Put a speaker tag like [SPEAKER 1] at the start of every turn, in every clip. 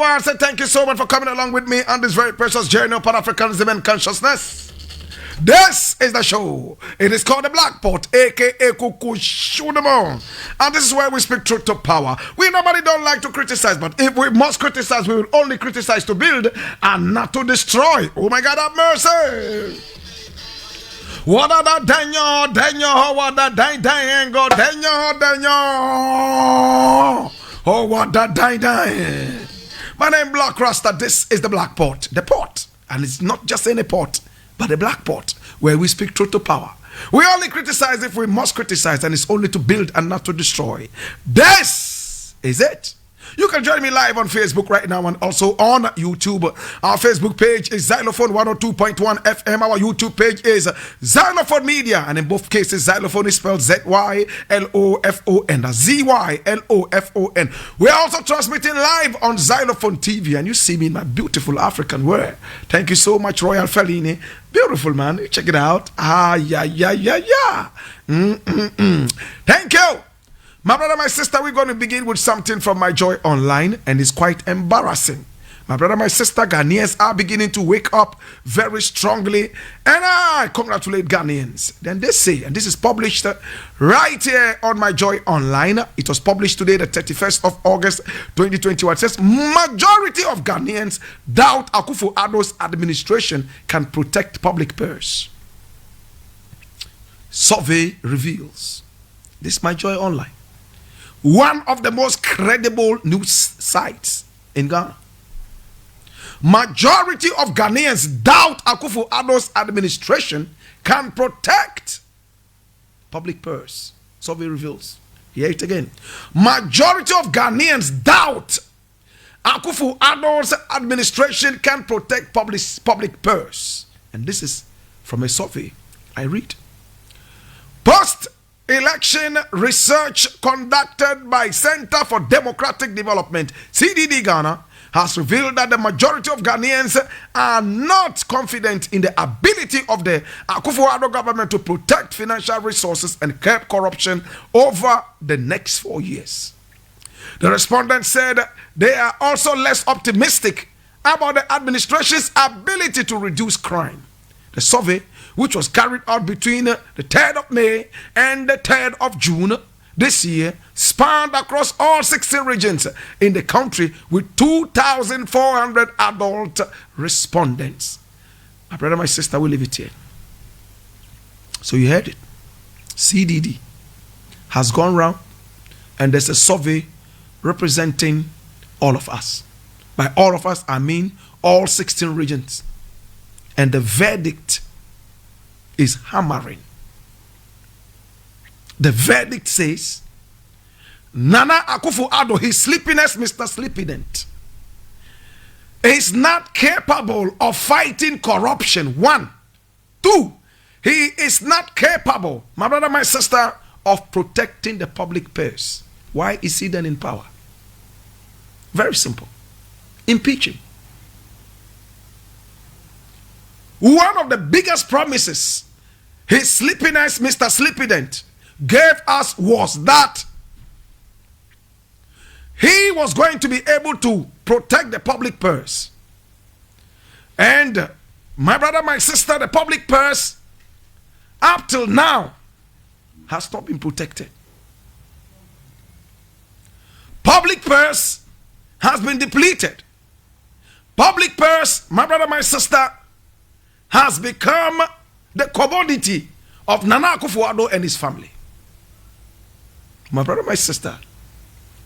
[SPEAKER 1] I say thank you so much for coming along with me on this very precious journey of Pan-Africanism and consciousness. This is the show. It is called the Black Pot, aka Kuku Shudemo. And this is where we speak truth to power. We normally don't like to criticize, but if we must criticize, we will only criticize to build and not to destroy. Oh my God, have mercy. What are the Daniel, what the Dango, Daniel. Oh, what the Dai. My name Black Rasta. This is the Black Pot. The pot. And it's not just any pot, but the Black Pot, where we speak truth to power. We only criticize if we must criticize, and it's only to build and not to destroy. This is it. You can join me live on Facebook right now and also on YouTube. Our Facebook page is Xylophone 102.1 FM. Our YouTube page is Xylophone Media. And in both cases, Xylophone is spelled Z-Y-L-O-F-O-N. Z-Y-L-O-F-O-N. We're also transmitting live on Xylophone TV. And you see me in my beautiful African wear. Thank you so much, Royal Fellini. Beautiful, man. Check it out. Yeah. Thank you. My brother, my sister, we're going to begin with something from My Joy Online, and it's quite embarrassing. My brother, my sister, Ghanaians are beginning to wake up very strongly, and I congratulate Ghanaians. Then they say, and this is published right here on My Joy Online. It was published today, the 31st of August, 2021. It says, majority of Ghanaians doubt Akufo-Addo's administration can protect public purse. Survey reveals. This is My Joy Online. One of the most credible news sites in Ghana. Majority of Ghanaians doubt Akufo-Addo's administration can protect public purse. Survey reveals. Hear it again. Majority of Ghanaians doubt Akufo-Addo's administration can protect public purse. And this is from a survey I read. Post-election research conducted by Center for Democratic Development, CDD Ghana, has revealed that the majority of Ghanaians are not confident in the ability of the Akufo-Addo government to protect financial resources and curb corruption over the next 4 years. The respondents said they are also less optimistic about the administration's ability to reduce crime. The survey, which was carried out between the 3rd of May and the 3rd of June this year, spanned across all 16 regions in the country with 2,400 adult respondents. My brother, my sister, we leave it here. So you heard it. CDD has gone round, and there's a survey representing all of us. By all of us, I mean all 16 regions. And the verdict is hammering. The verdict says Nana Akufo-Addo, his sleepiness, Mr. Sleepydent, is not capable of fighting corruption. 1. 2, he is not capable, my brother, my sister, of protecting the public purse. Why is he then in power? Very simple. Impeach him. One of the biggest promises his sleepiness, Mr. Sleepydent, gave us was that he was going to be able to protect the public purse. And my brother, my sister, the public purse up till now has not been protected. Public purse has been depleted. Public purse, my brother, my sister, has become the commodity of Nana Akufo-Addo and his family. My brother, my sister,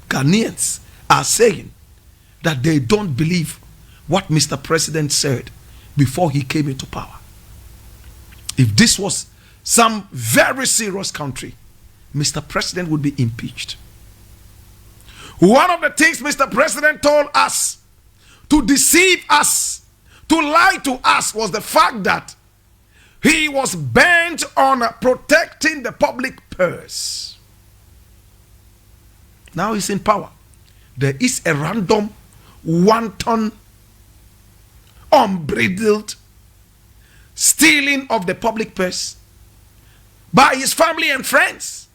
[SPEAKER 1] Ghanaians are saying that they don't believe what Mr. President said before he came into power. If this was some very serious country, Mr. President would be impeached. One of the things Mr. President told us to deceive us, to lie to us, was the fact that he was bent on protecting the public purse. Now he's in power. There is a random, wanton, unbridled stealing of the public purse by his family and friends.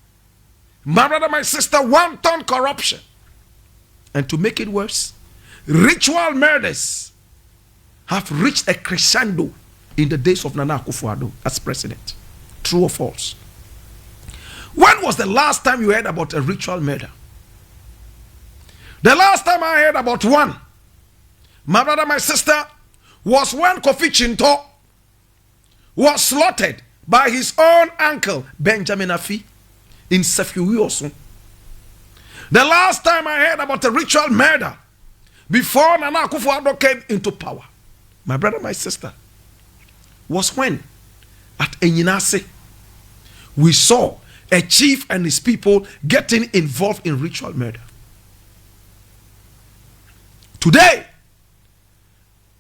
[SPEAKER 1] My brother, my sister, wanton corruption. And to make it worse, Ritual murders have reached a crescendo in the days of Nana Akufo-Addo as president. True or false? When was the last time you heard about a ritual murder? The last time I heard about one, my brother, my sister, was when Kofi Chinto was slaughtered by his own uncle, Benjamin Afi, in Sefiuiosun. The last time I heard about a ritual murder before Nana Akufo-Addo came into power, my brother, my sister, was when at Enyinase we saw a chief and his people getting involved in ritual murder. Today,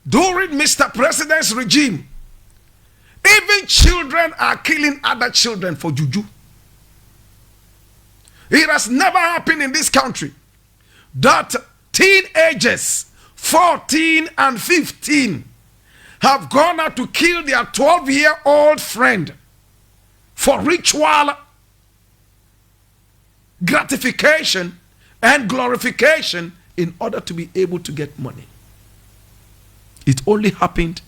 [SPEAKER 1] during Mr. President's regime, even children are killing other children for juju. It has never happened in this country that teenagers 14 and 15 have gone out to kill their 12-year-old friend for ritual gratification and glorification in order to be able to get money. It only happened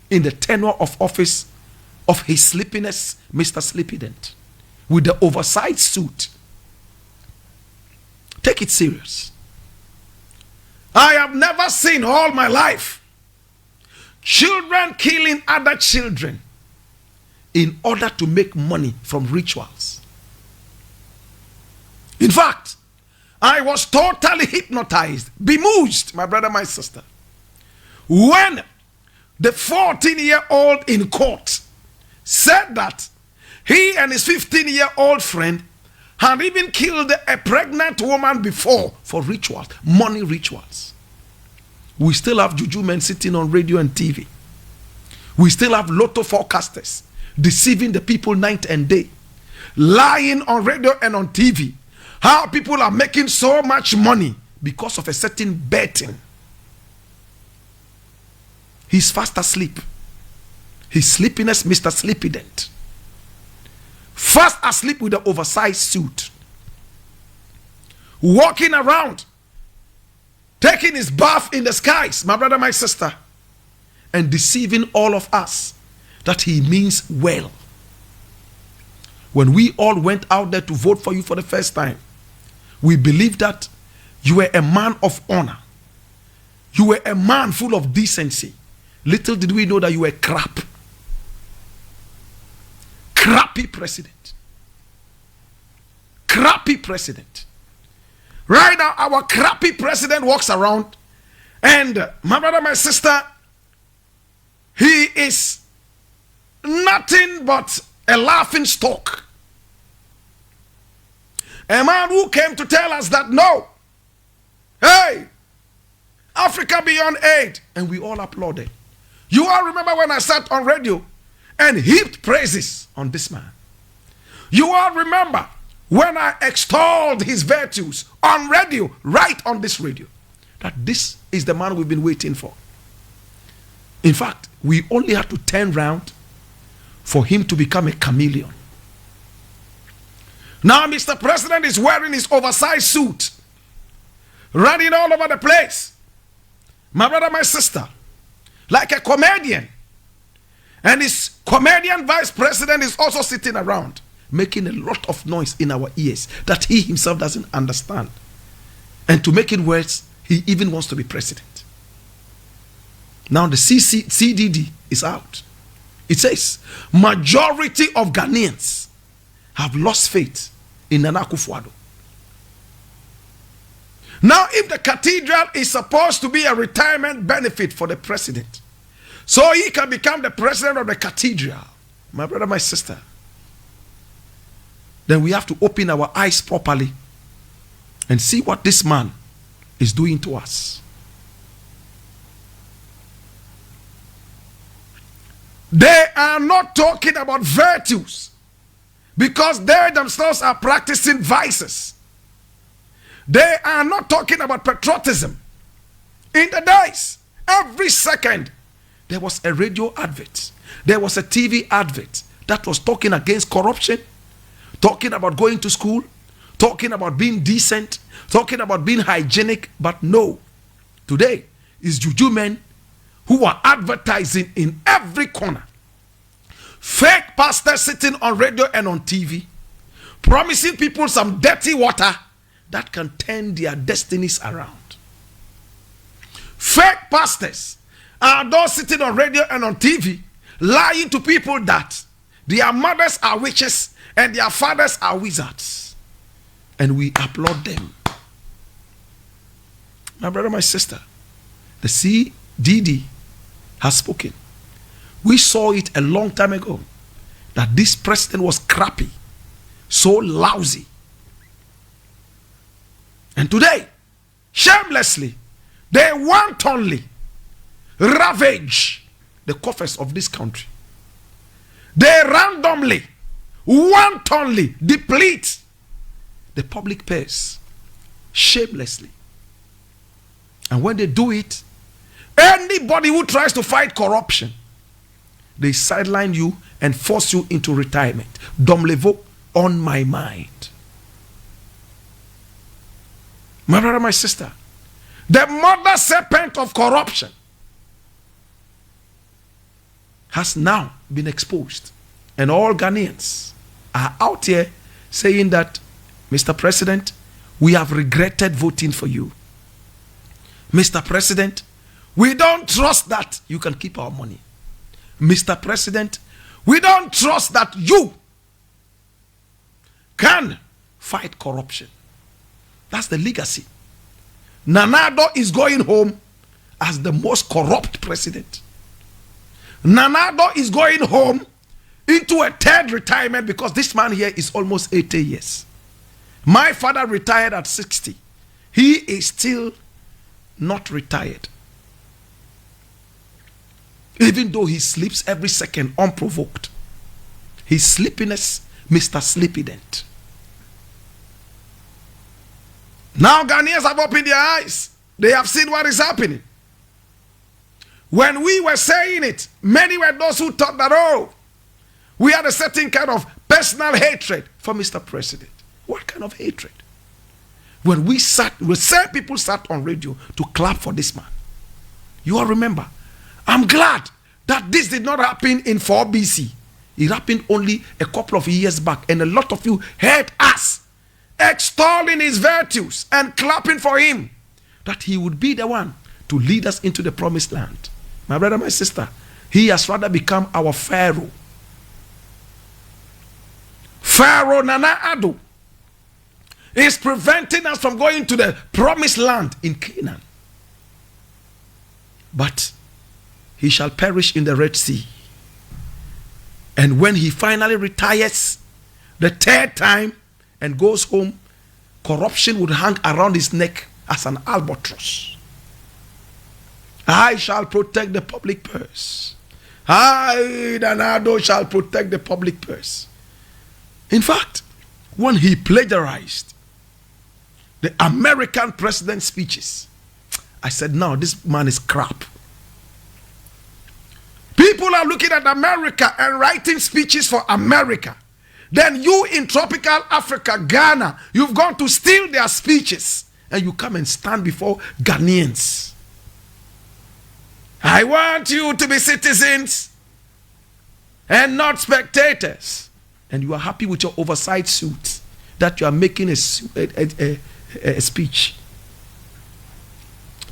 [SPEAKER 1] in the tenure of office of His Sleepiness, Mr. Sleepydent, with the oversized suit. Take it serious. I have never seen all my life children killing other children in order to make money from rituals. In fact, I was totally hypnotized, bemused, my brother, my sister, when the 14-year-old in court said that he and his 15-year-old friend had even killed a pregnant woman before for rituals, money rituals. We still have juju men sitting on radio and TV. We still have lotto forecasters deceiving the people night and day, lying on radio and on TV. How people are making so much money because of a certain betting. He's fast asleep. His sleepiness, Mr. Sleepydent. Fast asleep with the oversized suit. Walking around. Taking his bath in the skies, my brother, my sister. And deceiving all of us that he means well. When we all went out there to vote for you for the first time, we believed that you were a man of honor. You were a man full of decency. Little did we know that you were crap. Crappy president. Crappy president. Right now, our crappy president walks around, and my brother, my sister, he is nothing but a laughing stock. A man who came to tell us that no, hey, Africa beyond aid, and we all applauded. You all remember when I sat on radio and heaped praises on this man. You all remember when I extolled his virtues on radio, right on this radio, that this is the man we've been waiting for. In fact, we only had to turn round for him to become a chameleon. Now Mr. President is wearing his oversized suit, running all over the place. My brother, my sister, like a comedian. And his comedian vice president is also sitting around, making a lot of noise in our ears that he himself doesn't understand. And to make it worse, he even wants to be president. Now the CDD is out. It says, majority of Ghanaians have lost faith in Nana Akufo-Addo. Now, if the cathedral is supposed to be a retirement benefit for the president, so he can become the president of the cathedral, my brother, my sister, then we have to open our eyes properly and see what this man is doing to us. They are not talking about virtues because they themselves are practicing vices. They are not talking about patriotism. In the days, every second, there was a radio advert. There was a TV advert that was talking against corruption, talking about going to school, talking about being decent, talking about being hygienic. But no, Today is juju men who are advertising in every corner. Fake pastors sitting on radio and on TV, promising people some dirty water that can turn their destinies around. Fake pastors are those sitting on radio and on TV, lying to people that their mothers are witches and their fathers are wizards. And we applaud them. My brother, my sister, the CDD has spoken. We saw it a long time ago that this president was crappy, so lousy. And today, shamelessly, they wantonly ravage the coffers of this country. They randomly, wantonly deplete the public purse shamelessly. And when they do it, anybody who tries to fight corruption, they sideline you and force you into retirement. Domlevo on my mind. My brother, my sister, the mother serpent of corruption has now been exposed. And all Ghanaians are out here saying that, Mr. President, we have regretted voting for you. Mr. President, we don't trust that you can keep our money. Mr. President, we don't trust that you can fight corruption. That's the legacy. Nana Addo is going home as the most corrupt president. Nana Addo is going home into a third retirement because this man here is almost 80 years. My father retired at 60. He is still not retired. Even though he sleeps every second unprovoked. His sleepiness, Mr. Sleepydent. Now Ghanaians have opened their eyes. They have seen what is happening. When we were saying it, many were those who thought that, oh, we had a certain kind of personal hatred for Mr. President. What kind of hatred? When we same people sat on radio to clap for this man. You all remember. I'm glad that this did not happen in 4 BC. It happened only a couple of years back. And a lot of you heard us extolling his virtues and clapping for him. That he would be the one to lead us into the promised land. My brother, my sister, he has rather become our Pharaoh. Pharaoh Nana Addo is preventing us from going to the promised land in Canaan. But he shall perish in the Red Sea. And when he finally retires the third time and goes home, corruption would hang around his neck as an albatross. I shall protect the public purse. I, Nana Addo, shall protect the public purse. In fact, when he plagiarized the American president's speeches, I said, no, this man is crap. People are looking at America and writing speeches for America. Then you in tropical Africa, Ghana, you've gone to steal their speeches. And you come and stand before Ghanaians. I want you to be citizens and not spectators. And you are happy with your oversized suits that you are making a speech.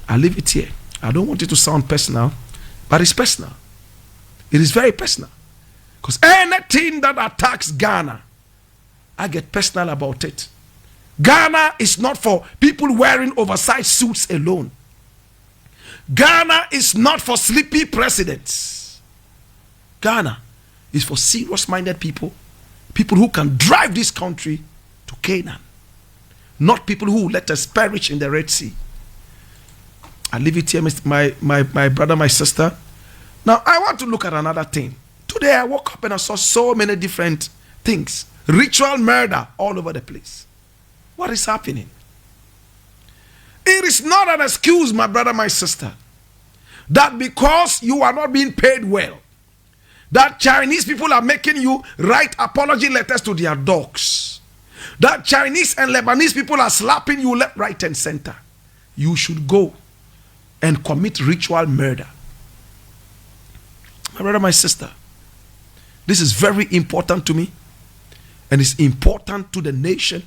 [SPEAKER 1] I leave it here. I don't want it to sound personal, but it's personal. It is very personal. Because anything that attacks Ghana, I get personal about it. Ghana is not for people wearing oversized suits alone. Ghana is not for sleepy presidents. Ghana is for serious-minded people. People who can drive this country to Canaan. Not people who let us perish in the Red Sea. I leave it here, my brother, my sister. Now, I want to look at another thing. Today, I woke up and I saw so many different things. Ritual murder all over the place. What is happening? It is not an excuse, my brother, my sister, that because you are not being paid well, that Chinese people are making you write apology letters to their dogs. That Chinese and Lebanese people are slapping you left, right, and center. You should go and commit ritual murder. My brother, my sister, this is very important to me, and it's important to the nation.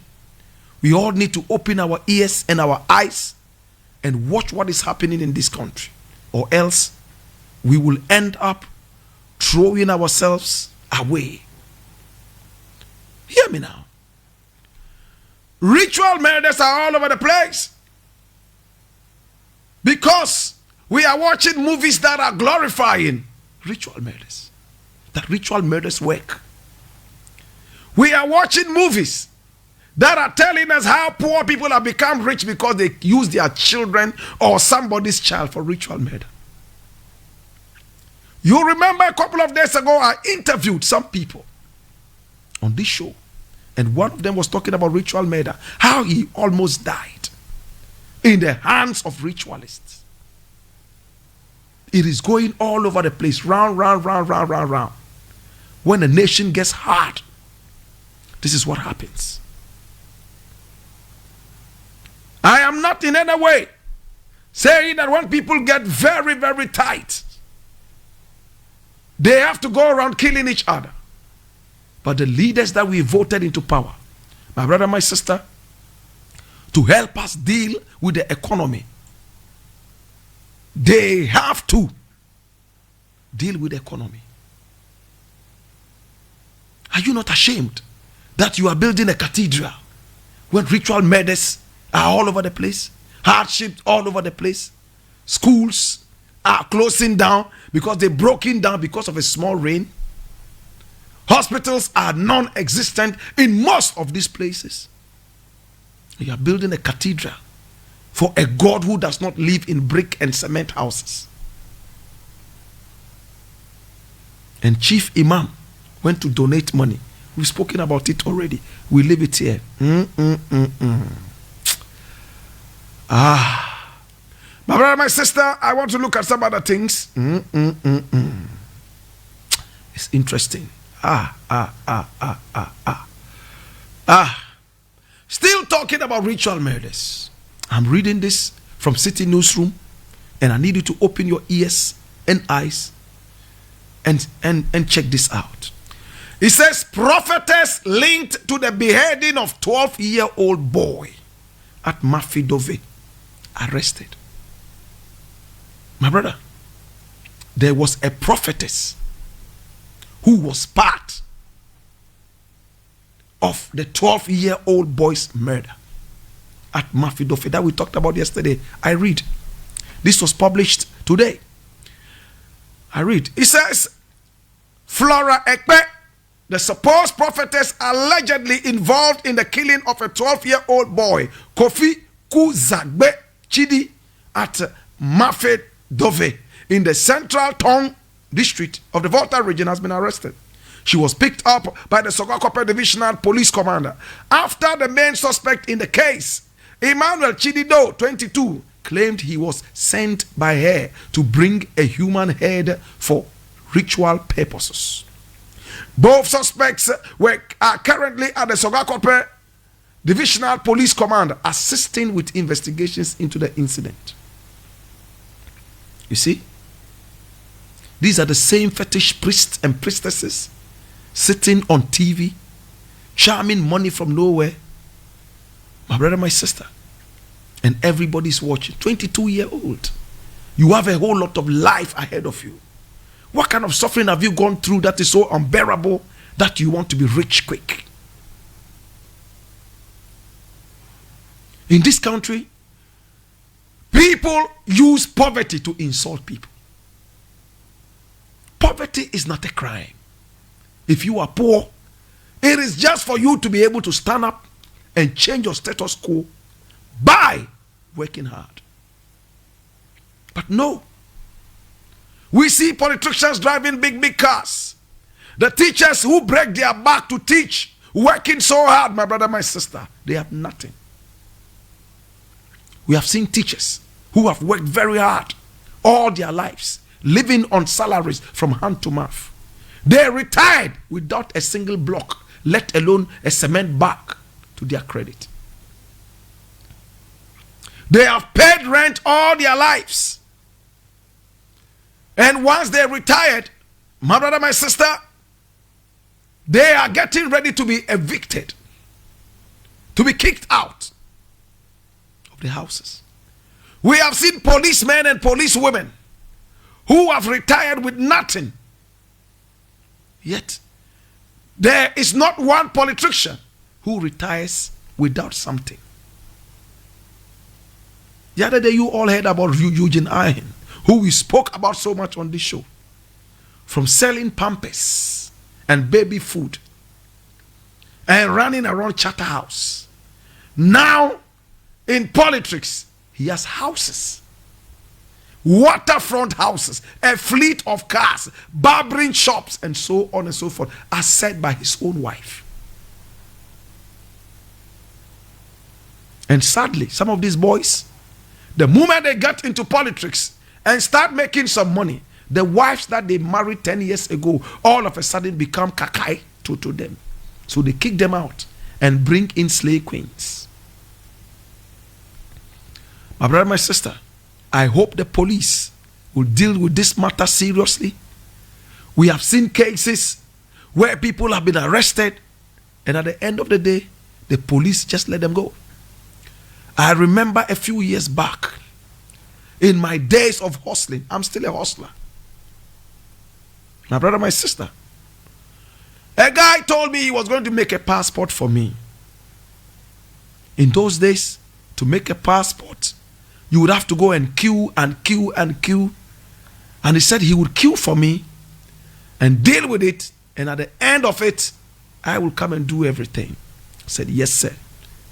[SPEAKER 1] We all need to open our ears and our eyes and watch what is happening in this country, or else we will end up throwing ourselves away. Hear me now. Ritual murders are all over the place because we are watching movies that are glorifying ritual murders, that ritual murders work. We are watching movies that are telling us how poor people have become rich because they use their children or somebody's child for ritual murder. You remember a couple of days ago, I interviewed some people on this show, and one of them was talking about ritual murder, how he almost died in the hands of ritualists. It is going all over the place, round. When a nation gets hard, this is what happens. I am not in any way saying that when people get very, very tight, they have to go around killing each other. But the leaders that we voted into power, my brother, my sister, to help us deal with the economy, they have to deal with the economy. Are you not ashamed that you are building a cathedral when ritual murders are all over the place? Hardship all over the place. Schools are closing down because they broken down because of a small rain. Hospitals are non-existent in most of these places. You are building a cathedral for a God who does not live in brick and cement houses. And Chief Imam went to donate money. We've spoken about it already. We leave it here. My brother, my sister, I want to look at some other things. It's interesting. Still talking about ritual murders. I'm reading this from City Newsroom, and I need you to open your ears and eyes and check this out. It says, prophetess linked to the beheading of 12-year-old boy at Mafidove arrested. My brother, there was a prophetess who was part of the 12-year-old boy's murder at Mafidove that we talked about yesterday. I read. This was published today. I read. It says, Flora Ekpe, the supposed prophetess allegedly involved in the killing of a 12-year-old boy, Kofi Kuzagbe Chidi, at Mafidove in the Central Tong district of the Volta region, has been arrested. She was picked up by the Sogakope Divisional Police Commander after the main suspect in the case, Emmanuel Chidido, 22, claimed he was sent by her to bring a human head for ritual purposes. Both suspects are currently at the Sogakope Divisional Police Command assisting with investigations into the incident. You see, these are the same fetish priests and priestesses sitting on TV, charming money from nowhere. My brother, my sister, and everybody's watching. 22-year-old. You have a whole lot of life ahead of you. What kind of suffering have you gone through that is so unbearable that you want to be rich quick? In this country, people use poverty to insult people. Poverty is not a crime. If you are poor, it is just for you to be able to stand up and change your status quo by working hard. But no. We see politicians driving big cars. The teachers who break their back to teach, working so hard, my brother, my sister, they have nothing. We have seen teachers who have worked very hard all their lives, living on salaries from hand to mouth. They retired without a single block, let alone a cement bag to their credit. They have paid rent all their lives And once they retired, my brother, my sister, they are getting ready to be evicted, to be kicked out of the houses. We have seen policemen and policewomen who have retired with nothing. Yet, there is not one politician who retires without something. The other day, you all heard about Eugene Ahin, who we spoke about so much on this show. From selling Pampers and baby food and running around Charterhouse. Now, in politics, he has houses, waterfront houses, a fleet of cars, barbering shops, and so on and so forth, as said by his own wife. And sadly, some of these boys, the moment they get into politics and start making some money, the wives that they married 10 years ago, all of a sudden become kakai to them. So they kick them out and bring in slave queens. My brother, my sister, I hope the police will deal with this matter seriously. We have seen cases where people have been arrested, and at the end of the day, the police just let them go. I remember a few years back, in my days of hustling, I'm still a hustler. My brother, my sister, a guy told me he was going to make a passport for me. In those days, to make a passport, you would have to go and queue and queue and queue. And he said he would queue for me and deal with it. And at the end of it, I will come and do everything. I said, yes, sir.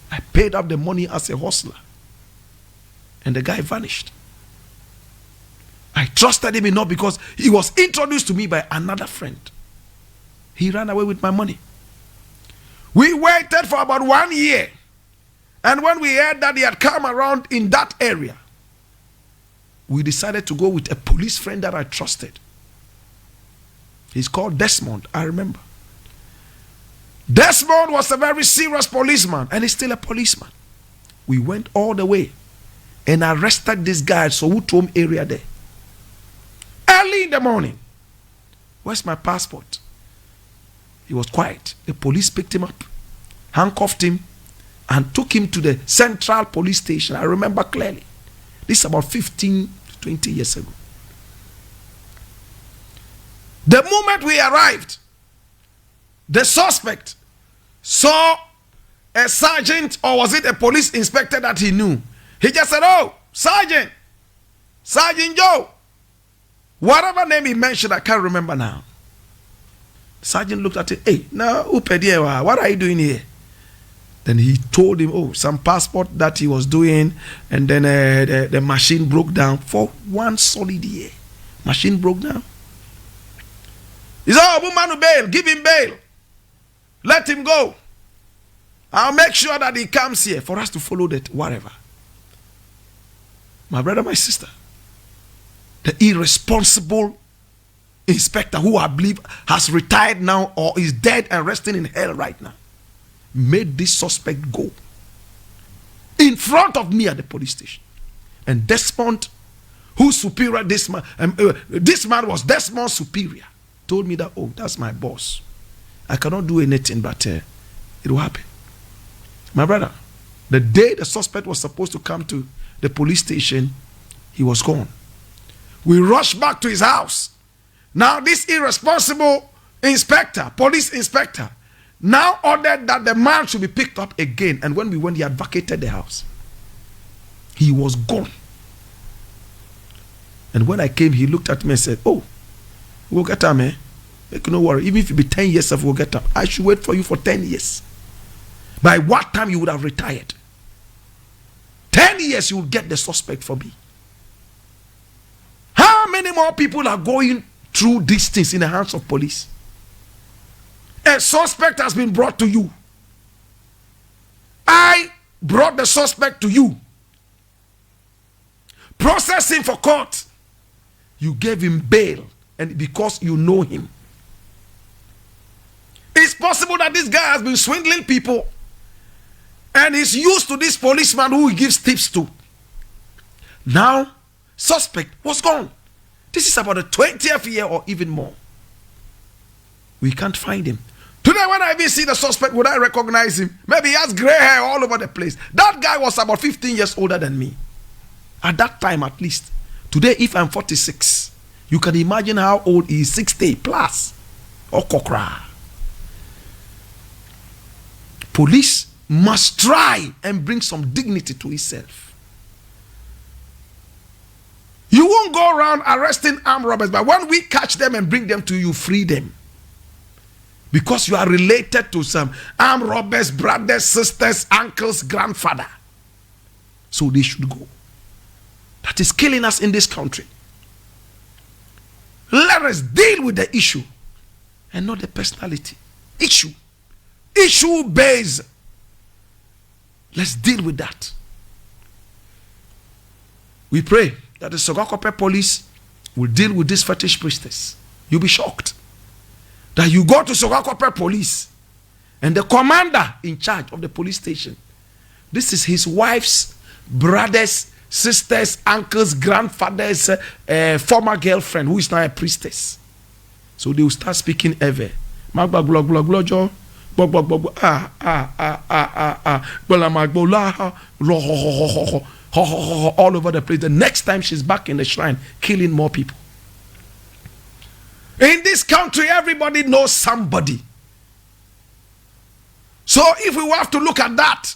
[SPEAKER 1] I paid up the money as a hustler. And the guy vanished. I trusted him enough because he was introduced to me by another friend. He ran away with my money. We waited for about 1 year. And when we heard that he had come around in that area, we decided to go with a police friend that I trusted. He's called Desmond, I remember. Desmond was a very serious policeman, and he's still a policeman. We went all the way and arrested this guy at Soweto area there. Early in the morning. Where's my passport? He was quiet. The police picked him up, handcuffed him, and took him to the central police station. I remember clearly. This is about 15 to 20 years ago. The moment we arrived, the suspect saw a sergeant, or was it a police inspector that he knew? He just said, oh, Sergeant Joe. Whatever name he mentioned, I can't remember now. The sergeant looked at him. Hey, now, what are you doing here? Then he told him, oh, some passport that he was doing, and then the machine broke down for 1 solid year. Machine broke down. He said, oh, woman, bail, give him bail. Let him go. I'll make sure that he comes here for us to follow that, whatever. My brother, my sister, the irresponsible inspector, who I believe has retired now or is dead and resting in hell right now, made this suspect go in front of me at the police station. And Desmond, whose superior this man was Desmond's superior, told me that, oh, that's my boss. I cannot do anything, but it will happen. My brother, the day the suspect was supposed to come to the police station, he was gone. We rushed back to his house. Now this irresponsible inspector, police inspector, now ordered that the man should be picked up again. And when we went, he had vacated the house. He was gone. And when I came, he looked at me and said, oh, we'll get him, eh? Make no worry. Even if it be 10 years, we'll get him. I should wait for you for 10 years. By what time you would have retired? 10 years you will get the suspect for me. How many more people are going through these things in the hands of police? A suspect has been brought to you. I brought the suspect to you. Process him for court. You gave him bail, and because you know him. It's possible that this guy has been swindling people, and he's used to this policeman who he gives tips to. Now, suspect was gone. This is about the 20th year or even more. We can't find him. Today, when I even see the suspect, would I recognize him? Maybe he has gray hair all over the place. That guy was about 15 years older than me. At that time, at least. Today, if I'm 46, you can imagine how old he is, 60 plus. Okokra. Police must try and bring some dignity to itself. You won't go around arresting armed robbers, but when we catch them and bring them to you, free them. Because you are related to some armed robbers, brothers, sisters, uncles, grandfather. So they should go. That is killing us in this country. Let us deal with the issue and not the personality. Issue. Issue based. Let's deal with that. We pray that the Sogakope police will deal with this fetish priestess. You'll be shocked that you go to Sogakope police and the commander in charge of the police station, this is his wife's brothers, sisters, uncles, grandfathers, former girlfriend who is now a priestess. So they will start speaking ever. All over the place. The next time she's back in the shrine, killing more people. In this country, everybody knows somebody. So if we have to look at that,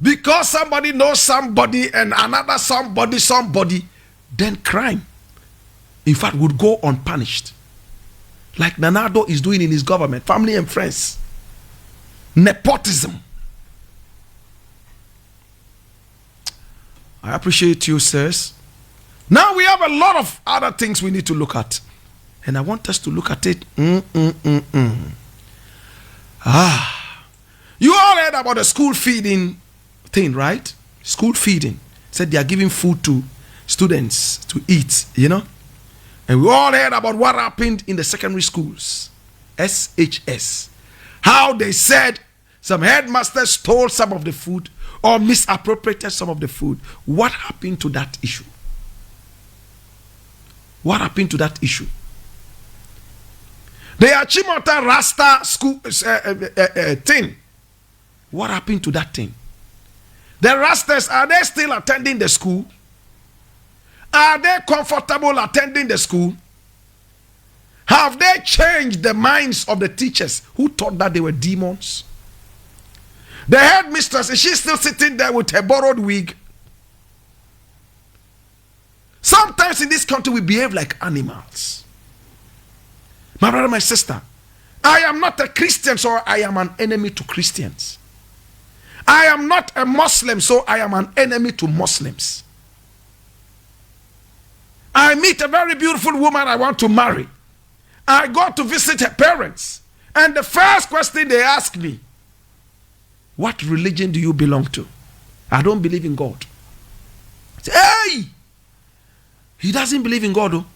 [SPEAKER 1] because somebody knows somebody and another somebody, then crime, in fact, would go unpunished. Like Nanado is doing in his government, family and friends. Nepotism. I appreciate you, sirs. Now we have a lot of other things we need to look at. And I want us to look at it. You all heard about the school feeding thing, right? School feeding. Said they are giving food to students to eat, you know. And we all heard about what happened in the secondary schools. SHS. How they said some headmasters stole some of the food or misappropriated some of the food. What happened to that issue? What happened to that issue? The Achimota Rasta school thing. What happened to that thing? The Rastas, are they still attending the school? Are they comfortable attending the school? Have they changed the minds of the teachers who thought that they were demons? The headmistress, is she still sitting there with her borrowed wig? Sometimes in this country we behave like animals. My brother, my sister, I am not a Christian, so I am an enemy to Christians. I am not a Muslim, so I am an enemy to Muslims. I meet a very beautiful woman I want to marry. I go to visit her parents. And the first question they ask me, what religion do you belong to? I don't believe in God. I say, hey! He doesn't believe in God, though.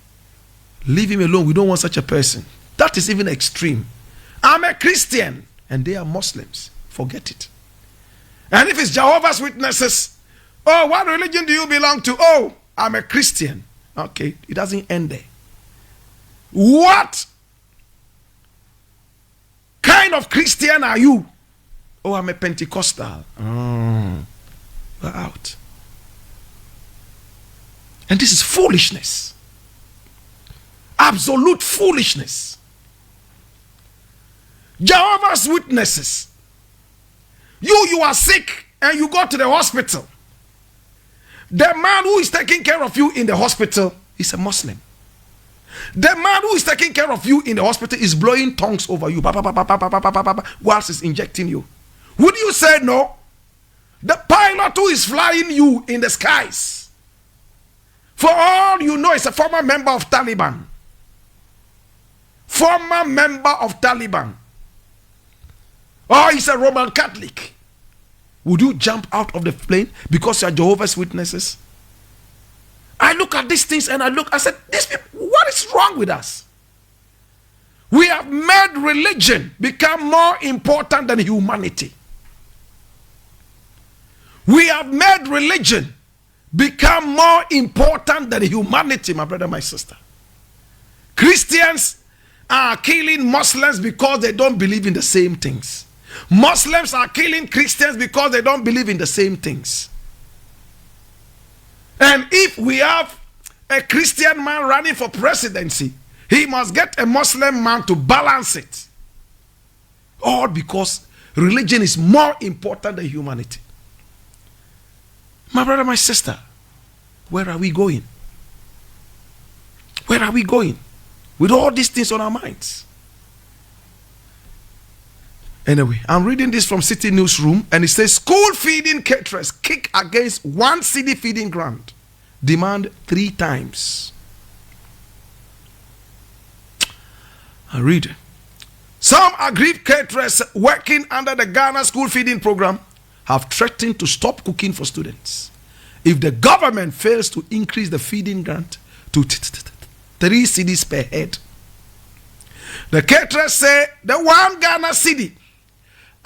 [SPEAKER 1] Leave him alone. We don't want such a person. That is even extreme. I'm a Christian and they are Muslims. Forget it. And if it's Jehovah's Witnesses, oh, what religion do you belong to? Oh, I'm a Christian. Okay, it doesn't end there. What kind of Christian are you? Oh, I'm a Pentecostal. We're out. And this is foolishness. Absolute foolishness. Jehovah's Witnesses. You are sick and you go to the hospital. The man who is taking care of you in the hospital is a Muslim. The man who is taking care of you in the hospital is blowing tongues over you whilst he's injecting you. Would you say no? The pilot who is flying you in the skies, for all you know, is a former member of Taliban. Former member of Taliban. Or he's a Roman Catholic. Would you jump out of the plane because you are Jehovah's Witnesses? I look at these things and I said, these people, what is wrong with us? We have made religion become more important than humanity. We have made religion become more important than humanity, my brother, my sister. Christians are killing Muslims because they don't believe in the same things. Muslims are killing Christians because they don't believe in the same things. And if we have a Christian man running for presidency, he must get a Muslim man to balance it. All because religion is more important than humanity. My brother, my sister, where are we going? Where are we going with all these things on our minds? Anyway, I'm reading this from City Newsroom, and it says, school feeding caterers kick against 1 cedi feeding grant. Demand 3 times. I read. Some aggrieved caterers working under the Ghana school feeding program have threatened to stop cooking for students if the government fails to increase the feeding grant to 3 cedis per head. The caterers say the 1 Ghana cedi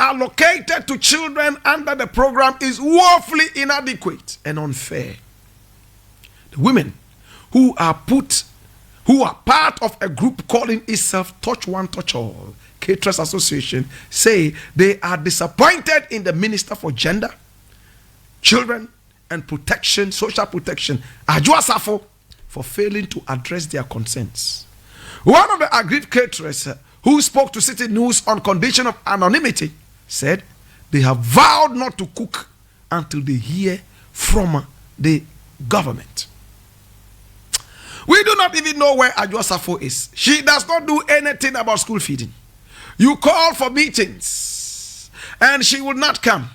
[SPEAKER 1] allocated to children under the program is woefully inadequate and unfair. The women who are part of a group calling itself Touch One Touch All Caterers Association say they are disappointed in the Minister for Gender, Children and Protection, Social Protection, Adwoa Safo, for failing to address their concerns. One of the aggrieved caterers who spoke to City News on condition of anonymity said they have vowed not to cook until they hear from the government. We do not even know where Adwoa Safo is. She does not do anything about school feeding. You call for meetings and she will not come.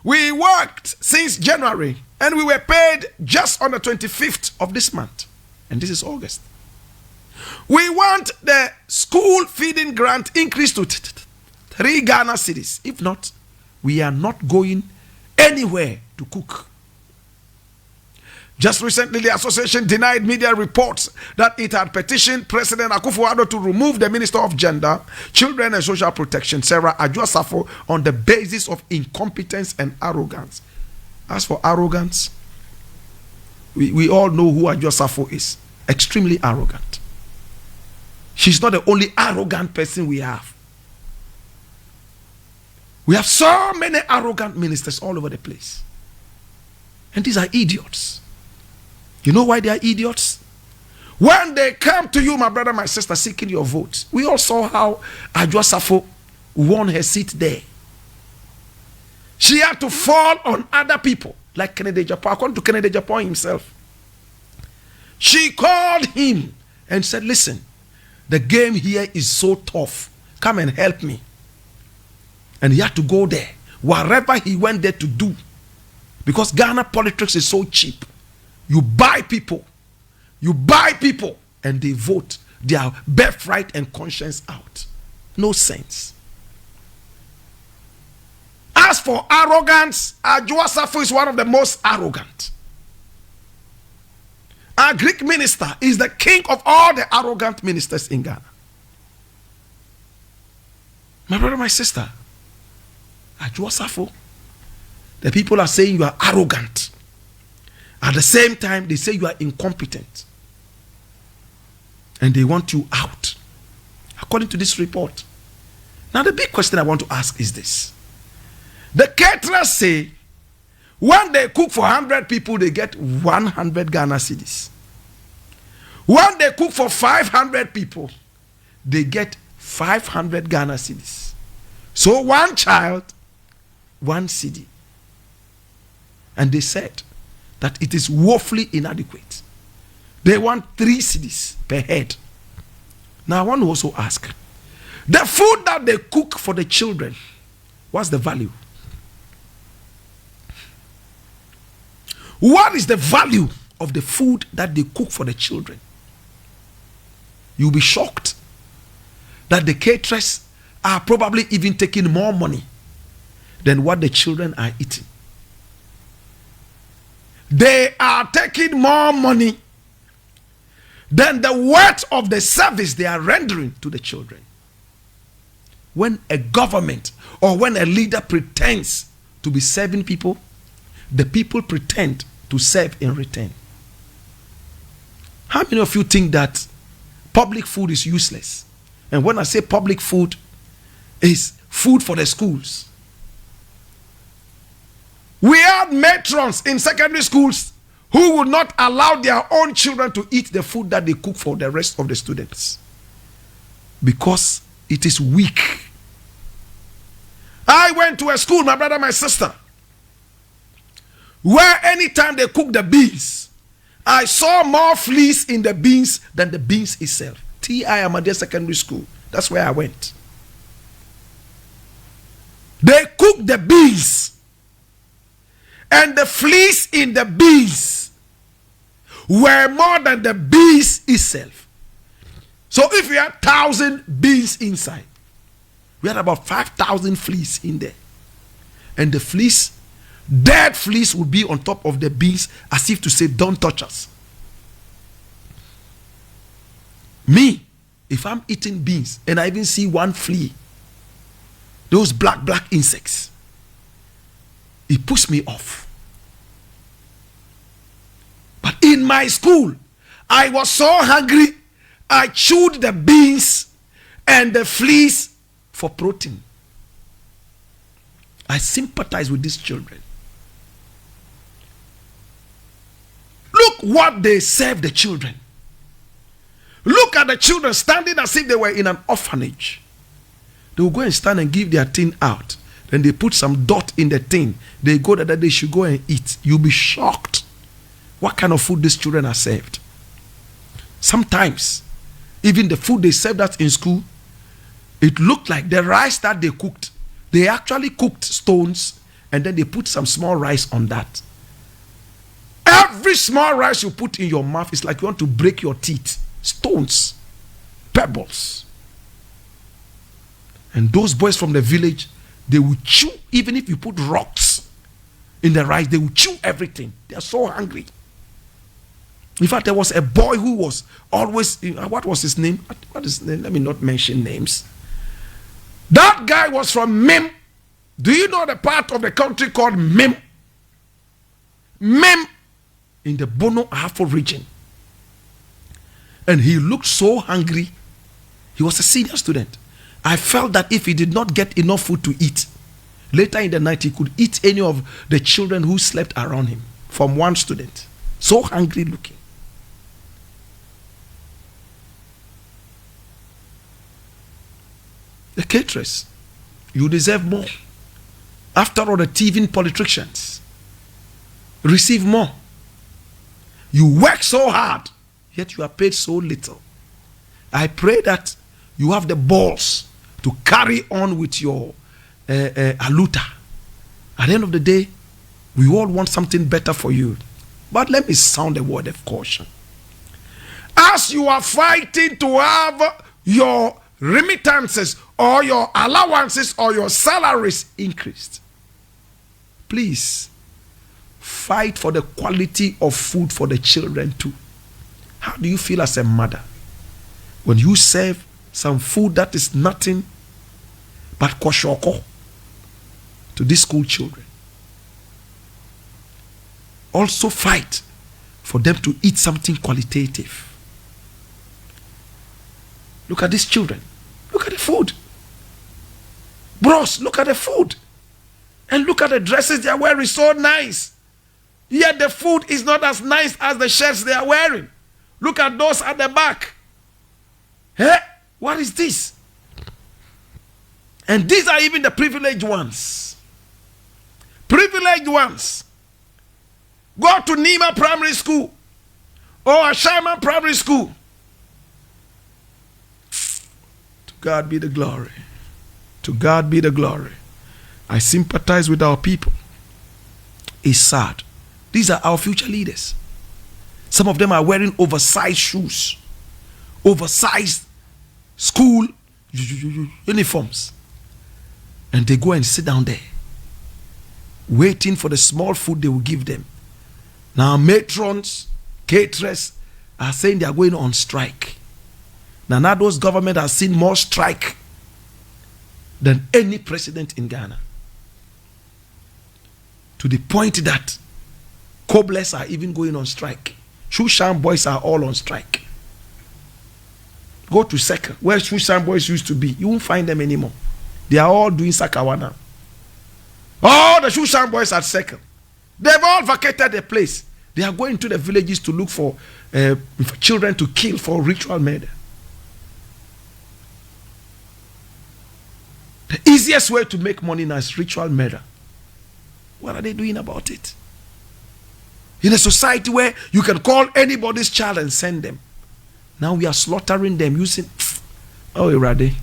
[SPEAKER 1] We worked since January and we were paid just on the 25th of this month. And this is August. We want the school feeding grant increased to 3 Ghana cedis. If not, we are not going anywhere to cook. Just recently, the association denied media reports that it had petitioned President Akufo-Addo to remove the Minister of Gender, Children and Social Protection, Sarah Adwoa Safo, on the basis of incompetence and arrogance. As for arrogance, we all know who Adwoa Safo is. Extremely arrogant. She's not the only arrogant person we have. We have so many arrogant ministers all over the place. And these are idiots. You know why they are idiots? When they come to you, my brother, my sister, seeking your vote, we all saw how Adwoa Safo won her seat there. She had to fall on other people, like Kennedy Agyapong. According to Kennedy Agyapong himself, she called him and said, listen, the game here is so tough. Come and help me. And he had to go there, wherever he went there to do. Because Ghana politics is so cheap. You buy people, and they vote their birthright and conscience out. No sense. As for arrogance, Adwoa Safo is one of the most arrogant. Our Greek minister is the king of all the arrogant ministers in Ghana. My brother, my sister, Adwoa Safo, the people are saying you are arrogant. At the same time, they say you are incompetent. And they want you out, according to this report. Now, the big question I want to ask is this. The caterers say, when they cook for 100 people, they get 100 Ghana cedis. When they cook for 500 people, they get 500 Ghana cedis. So 1 child, 1 cedi. And they said that it is woefully inadequate. They want 3 cedis per head. Now I want to also ask, the food that they cook for the children, what's the value? What is the value of the food that they cook for the children? You'll be shocked that the caterers are probably even taking more money than what the children are eating. They are taking more money than the worth of the service they are rendering to the children. When a government or when a leader pretends to be serving people, the people pretend to serve in return. How many of you think that public food is useless? And when I say public food, is food for the schools. We had matrons in secondary schools who would not allow their own children to eat the food that they cook for the rest of the students because it is weak. I went to a school, my brother, my sister, where anytime they cook the beans, I saw more fleas in the beans than the beans itself. T.I. Ahmadiyya Secondary School. That's where I went. They cooked the beans, and the fleas in the beans were more than the beans itself. So if we had 1,000 beans inside, we had about 5,000 fleas in there. And the fleas, dead fleas, would be on top of the beans as if to say, don't touch us. Me, if I'm eating beans and I even see one flea, those black insects, it puts me off. But in my school, I was so hungry, I chewed the beans and the fleas for protein. I sympathize with these children. Look what they serve the children. Look at the children standing as if they were in an orphanage. They will go and stand and give their tin out. Then they put some dirt in the tin. They go that they should go and eat. You'll be shocked what kind of food these children are served. Sometimes, even the food they served us in school, it looked like the rice that they cooked. They actually cooked stones and then they put some small rice on that. Every small rice you put in your mouth is like you want to break your teeth. Stones, pebbles. And those boys from the village, they will chew. Even if you put rocks in the rice, they will chew everything. They are so hungry. In fact, there was a boy who was always, what was his name? What is his name? Let me not mention names. That guy was from Mim. Do you know the part of the country called Mim? Mim in the Bono Ahafo region. And he looked so hungry. He was a senior student. I felt that if he did not get enough food to eat, later in the night he could eat any of the children who slept around him from one student. So hungry looking. The caterers, you deserve more. After all, the thieving politicians receive more. You work so hard, yet you are paid so little. I pray that you have the balls to carry on with your aluta. At the end of the day, we all want something better for you. But let me sound a word of caution. As you are fighting to have your remittances or your allowances or your salaries increased, please fight for the quality of food for the children too. How do you feel as a mother when you serve some food that is nothing but koshoko to these school children? Also fight for them to eat something qualitative. Look at these children. Look at the food. Bros, look at the food. And look at the dresses they are wearing, so nice. Yet the food is not as nice as the shirts they are wearing. Look at those at the back. Hey, what is this? And these are even the privileged ones. Privileged ones. Go to Nima Primary School or Ashaiman Primary School. To God be the glory. To God be the glory. I sympathize with our people. It's sad. These are our future leaders. Some of them are wearing oversized shoes, oversized school uniforms. And they go and sit down there, waiting for the small food they will give them. Now matrons, caterers are saying they are going on strike. Now those government has seen more strike than any president in Ghana. To the point that Cobblers are even going on strike. Shushan boys are all on strike. Go to Seka, where Shushan boys used to be. You won't find them anymore. They are all doing Sakawa now. All the Shushan boys at Seka, they've all vacated the place. They are going to the villages to look for children to kill for ritual murder. The easiest way to make money now is ritual murder. What are they doing about it? In a society where you can call anybody's child and send them, now we are slaughtering them using. Oh, Irade.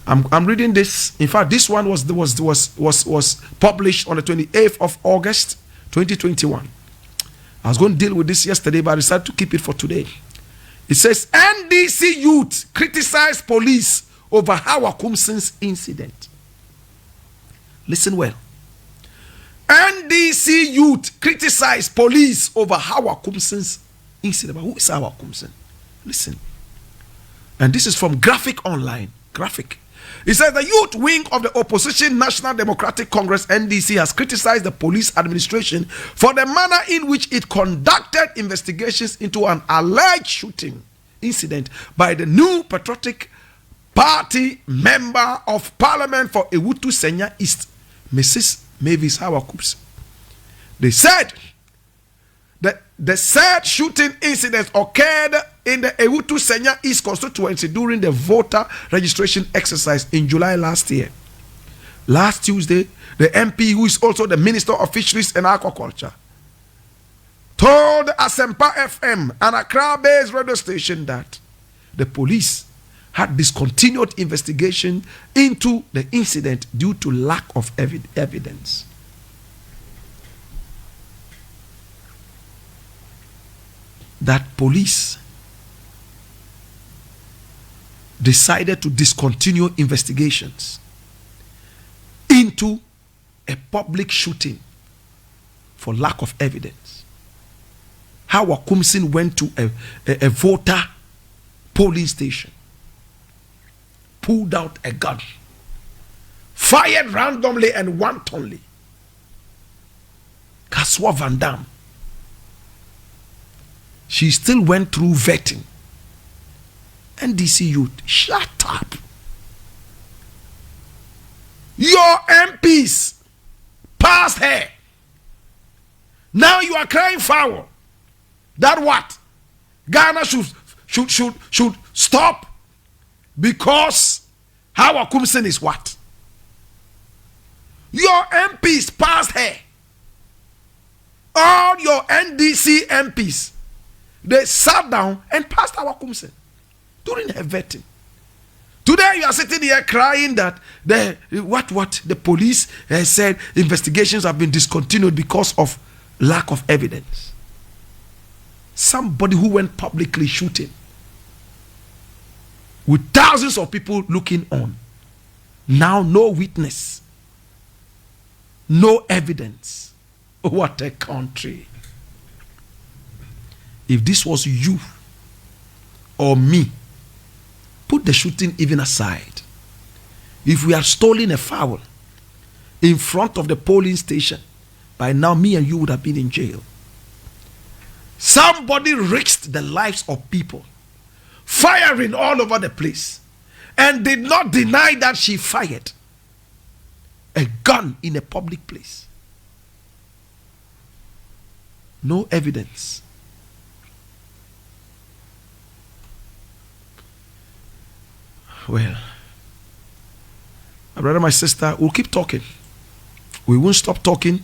[SPEAKER 1] I'm reading this. In fact, this one was published on the 28th of August, 2021. I was going to deal with this yesterday, but I decided to keep it for today. It says NDC youth criticized police over Hawa Kumsin's incident. Listen well. NDC youth criticized police over Hawa Kumsin's incident. But who is Hawa Kumsin? Listen. And this is from Graphic Online. Graphic. It says the youth wing of the opposition National Democratic Congress NDC has criticized the police administration for the manner in which it conducted investigations into an alleged shooting incident by the new Patriotic Party member of Parliament for Ewutu Senya East, Mrs. Mavis Hawa Kumsin. They said that the said shooting incident occurred in the Ewutu Senya East constituency during the voter registration exercise in July last year. Last Tuesday, the MP, who is also the Minister of Fisheries and Aquaculture, told Asempa FM, an Accra-based radio station, that the police had discontinued investigation into the incident due to lack of evidence. That police decided to discontinue investigations into a public shooting for lack of evidence. Hawa Kumsin went to a voter polling station, pulled out a gun, fired randomly and wantonly. Kaswa Van Dam. She still went through vetting. NDC youth, shut up. Your MPs passed her. Now you are crying foul. That what? Ghana should stop because Hawa Kumsin is what? Your MPs passed her. All your NDC MPs, they sat down and passed Hawa Kumsin during her vetting. Today you are sitting here crying that the police said investigations have been discontinued because of lack of evidence. Somebody who went publicly shooting with thousands of people looking on. Now no witness, no evidence. What a country. If this was you or me, put the shooting even aside. If we had stolen a fowl in front of the polling station, by now me and you would have been in jail. Somebody risked the lives of people, firing all over the place, and did not deny that she fired a gun in a public place. No evidence. Well, my brother, my sister, we'll keep talking. We won't stop talking.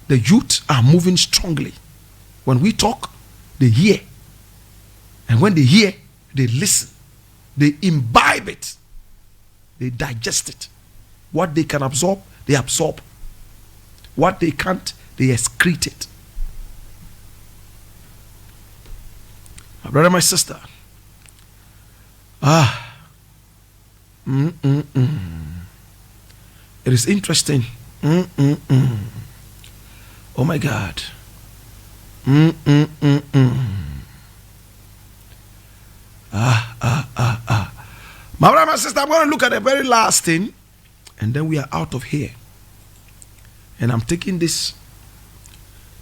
[SPEAKER 1] The youth are moving strongly. When we talk, they hear. And when they hear, they listen. They imbibe it. They digest it. What they can absorb, they absorb. What they can't, they excrete it. My brother, my sister. It is interesting. Oh my God. My brother, my sister, I'm going to look at the very last thing and then we are out of here. And I'm taking this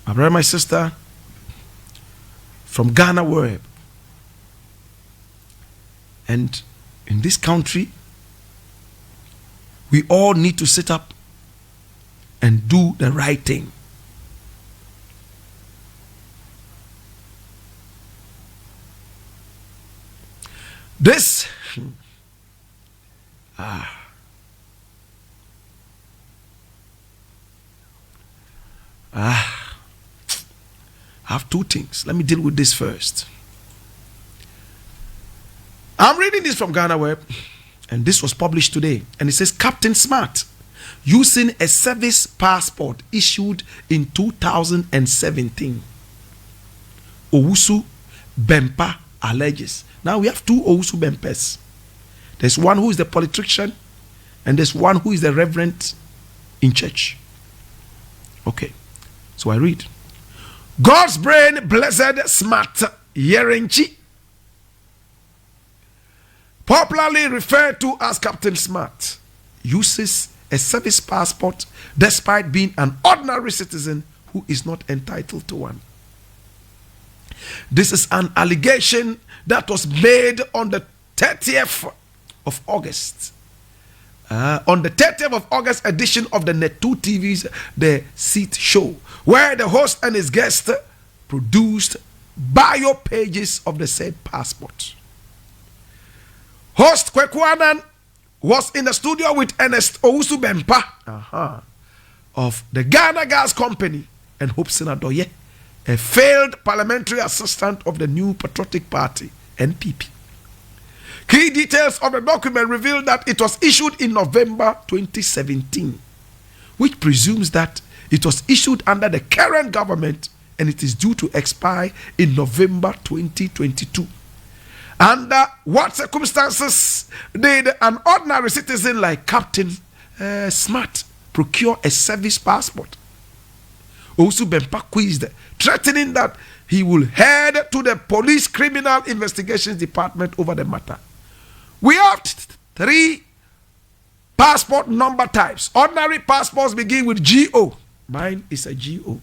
[SPEAKER 1] My brother, my sister, from Ghana Web. And in this country, we all need to sit up and do the right thing. This I have two things. Let me deal with this first. I'm reading this from Ghana Web, and this was published today. And it says, Captain Smart, using a service passport issued in 2017. Owusu Bempah alleges. Now we have two Owusu Bempahs. There's one who is the politician, and there's one who is the reverend in church. Okay, so I read. God's brain blessed Smart Yerenchi, popularly referred to as Captain Smart, uses a service passport despite being an ordinary citizen who is not entitled to one. This is an allegation that was made on the 30th of August. On the 30th of August edition of the Net2 TV's The Seat Show, where the host and his guest produced bio pages of the said passport. Host Kweku Annan was in the studio with Ernest Owusu Bempah of the Ghana Gas Company and Hobson Adoye, a failed parliamentary assistant of the New Patriotic Party, NPP. Key details of the document reveal that it was issued in November 2017, which presumes that it was issued under the current government and it is due to expire in November 2022. Under what circumstances did an ordinary citizen like Captain Smart procure a service passport? Owusu Bempah quizzed, threatening that he will head to the Police Criminal Investigations Department over the matter. We have three passport number types. Ordinary passports begin with GO. Mine is a GO.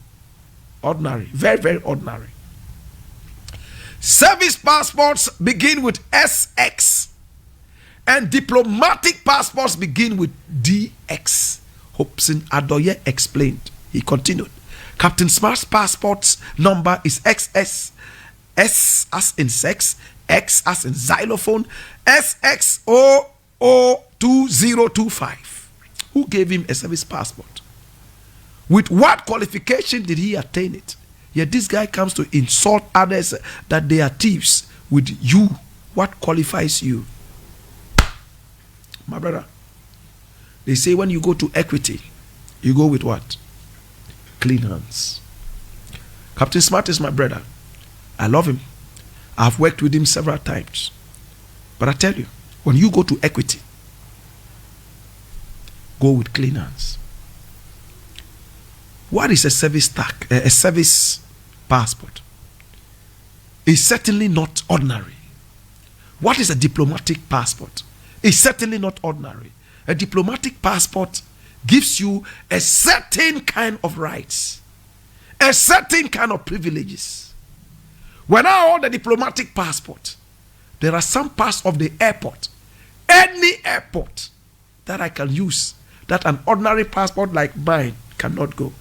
[SPEAKER 1] Ordinary. Very, very ordinary. Service passports begin with SX. And diplomatic passports begin with DX. Hobson Adoye explained. He continued. Captain Smart's passport's number is XS. S as in sex, X as in xylophone, SX002025. Who gave him a service passport? With what qualification did he attain it? Yet this guy comes to insult others that they are thieves. With you, what qualifies you? My brother, they say when you go to Equity, you go with what? Clean hands. Captain Smart is my brother. I love him. I've worked with him several times. But I tell you, when you go to Equity, go with clean hands. What is a service tag? A service passport? It's certainly not ordinary. What is a diplomatic passport? It's certainly not ordinary. A diplomatic passport gives you a certain kind of rights, a certain kind of privileges. When I hold a diplomatic passport, there are some parts of the airport, any airport, that I can use that an ordinary passport like mine cannot go.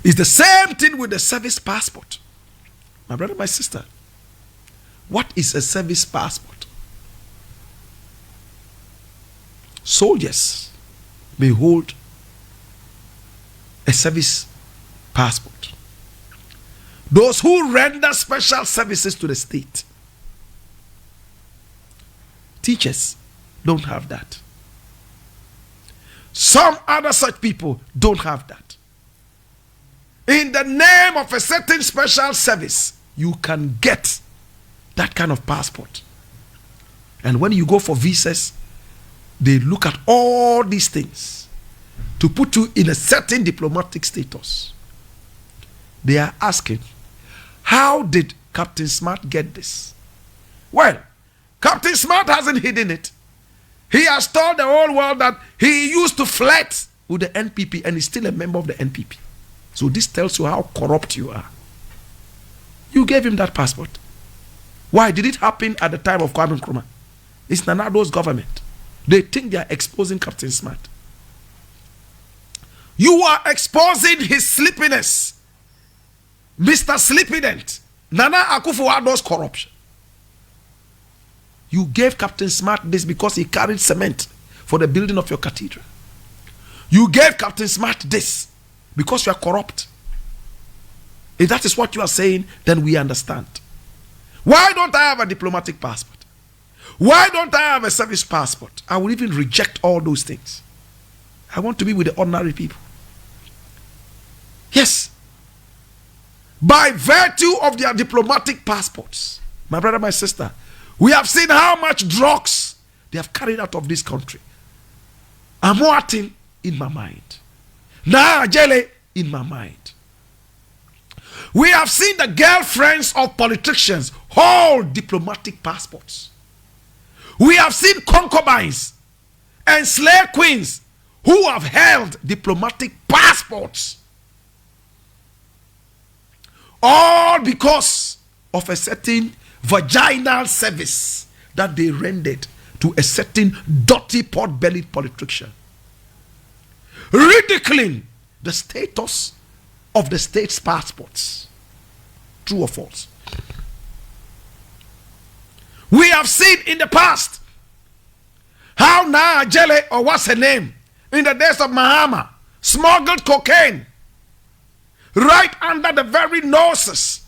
[SPEAKER 1] It's the same thing with the service passport. My brother, my sister, what is a service passport? Soldiers may hold a service passport. Those who render special services to the state. Teachers don't have that. Some other such people don't have that. In the name of a certain special service, you can get that kind of passport. And when you go for visas, they look at all these things to put you in a certain diplomatic status. They are asking, how did Captain Smart get this? Well, Captain Smart hasn't hidden it. He has told the whole world that he used to flirt with the NPP and is still a member of the NPP. So this tells you how corrupt you are. You gave him that passport. Why did it happen at the time of Kwame Nkrumah? It's Nana Addo's government. They think they are exposing Captain Smart. You are exposing his sleepiness. Mr. Sleepydent. Nana Akufo-Addo's corruption. You gave Captain Smart this because he carried cement for the building of your cathedral. You gave Captain Smart this because you are corrupt. If that is what you are saying, then we understand. Why don't I have a diplomatic passport? Why don't I have a service passport? I will even reject all those things. I want to be with the ordinary people. Yes. By virtue of their diplomatic passports, my brother, my sister, we have seen how much drugs they have carried out of this country. I'm waiting in my mind. Now, jelly in my mind. We have seen the girlfriends of politicians hold diplomatic passports. We have seen concubines and slave queens who have held diplomatic passports. All because of a certain vaginal service that they rendered to a certain dirty pot-bellied politician. Ridiculing the status of the state's passports. True or false? We have seen in the past how Naa Ajele, or what's her name, in the days of Mahama, smuggled cocaine right under the very noses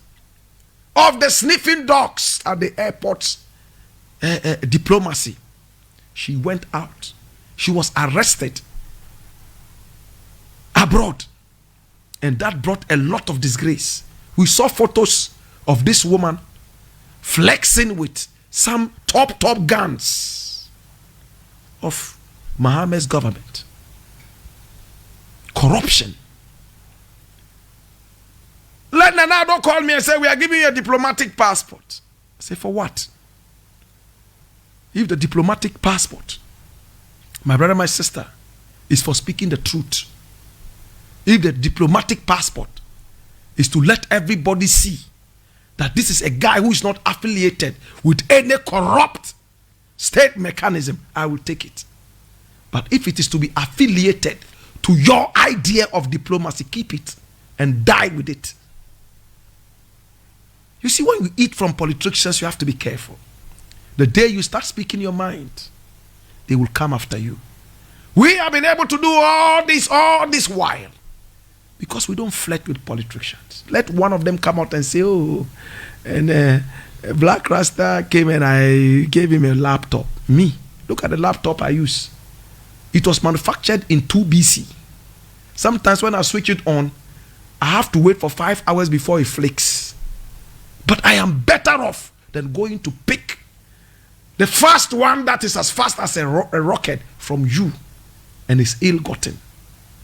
[SPEAKER 1] of the sniffing dogs at the airport's diplomacy. She went out. She was arrested abroad. And that brought a lot of disgrace. We saw photos of this woman flexing with some top guns of Mahama's government. Corruption. Let Nana Addo call me and say, we are giving you a diplomatic passport. I say, for what? If the diplomatic passport, my brother, my sister, is for speaking the truth, if the diplomatic passport is to let everybody see that this is a guy who is not affiliated with any corrupt state mechanism, I will take it. But if it is to be affiliated to your idea of diplomacy, keep it and die with it. You see, when you eat from politicians, you have to be careful. The day you start speaking your mind, they will come after you. We have been able to do all this while because we don't flirt with politicians. Let one of them come out and say, oh, and Black Rasta came and I gave him a laptop. Me, look at the laptop I use. It was manufactured in 2 BC. Sometimes when I switch it on, I have to wait for 5 hours before it flicks. But I am better off than going to pick the first one that is as fast as a rocket from you and is ill-gotten.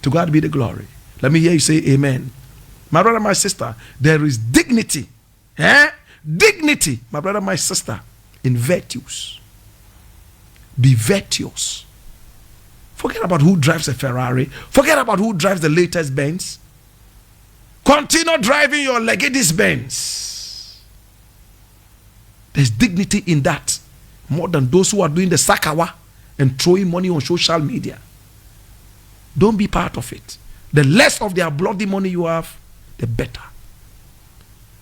[SPEAKER 1] To God be the glory. Let me hear you say amen. My brother, my sister, there is dignity. Dignity, my brother, my sister, in virtues. Be virtuous. Forget about who drives a Ferrari. Forget about who drives the latest Benz. Continue driving your Legedis Benz. There's dignity in that. More than those who are doing the sakawa and throwing money on social media. Don't be part of it. The less of their bloody money you have, the better.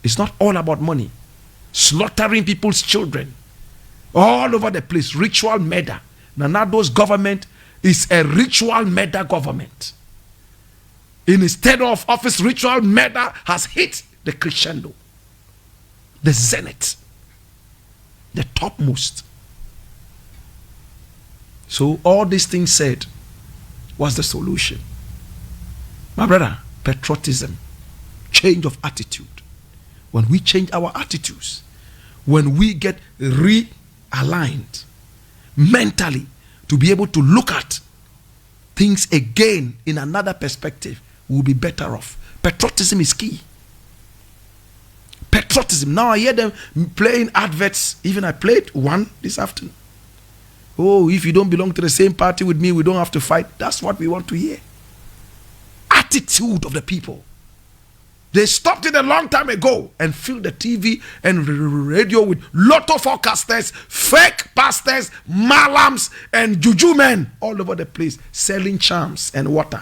[SPEAKER 1] It's not all about money. Slaughtering people's children all over the place. Ritual murder. Nana Addo's government is a ritual murder government. Instead of office, ritual murder has hit the crescendo, the zenith, the topmost. So all these things said, what's the solution? My brother, patriotism, change of attitude. When we change our attitudes, when we get realigned mentally to be able to look at things again in another perspective, we'll be better off. Patriotism is key. Patriotism. Now I hear them playing adverts. Even I played one this afternoon. Oh, if you don't belong to the same party with me, we don't have to fight. That's what we want to hear. Attitude of the people. They stopped it a long time ago and filled the TV and radio with lotto forecasters, fake pastors, malams, and juju men all over the place selling charms and water.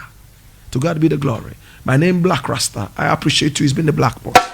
[SPEAKER 1] To God be the glory. My name Black Rasta. I appreciate you. It's been the Black Pot.